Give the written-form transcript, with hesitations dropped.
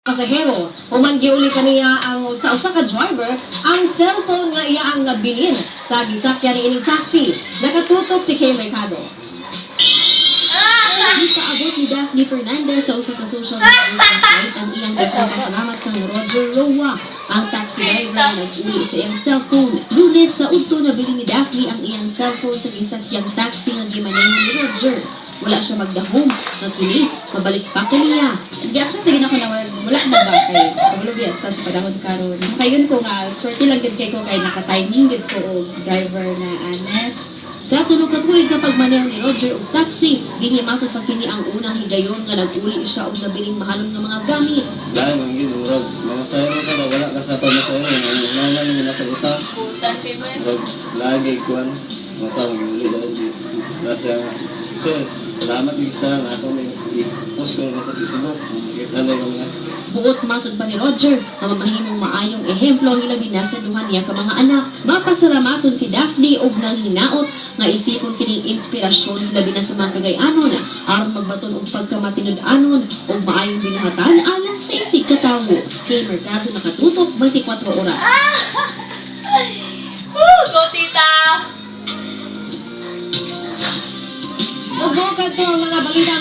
pasahero. Human giuli kaniya ang sa usa ka driver ang cellphone nga iya ang bilin sa gisakyan ni ining taxi. Nakatutok si Kay Mercado. Paabot ni Daphne Fernandez sa usa ka social media site ang iyang nagpapasalamat kang Roger Roa, ang taxi driver na nag-uli sa iyang cellphone. Lunes sa udto na bili ni Daphne ang iyang cellphone sa gisakyang taxi nga gimaneho ni Roger. Wala siya magdahom, nagkili, mabalik pa kaniya. Gi-accept din ako na wala na ba kay Columbia tas padahon karon. Makayon ko nga swerte lang gid kay ko kay naka-timing gid ko og driver na honest. Sa tunog ka tuig kapag maneho ni Roger og taxi, ginimatod pa kini ang unang higayon nga nag-uli siya og nabiling mahalong nga mga gamit. Dahil mga ginurog, mamasayro ka ba, wala ka sa pamasayro, normal mo nasa utang. Murag, lagi kuhan, mata mag-uli dahil di. Kasi, sir, salamat din sa na ako i-post ko na sa Facebook. Kita na yung mga. Buot matod pa ni Roger, ang mamahimong maayong ehemplo ang ilabi na sa duha niya ka mga anak. Mapasalamaton si Daphne og nang hinaot nga isipon kining inspirasyon labi na sa mga kagayanon aron magbaton og pagkamatinud-anon og maayong binuhatan alang sa isig ka tawo. Kay Mercado nakatutok 24 oras. Go, tita! Ug mo kadto ang mga balita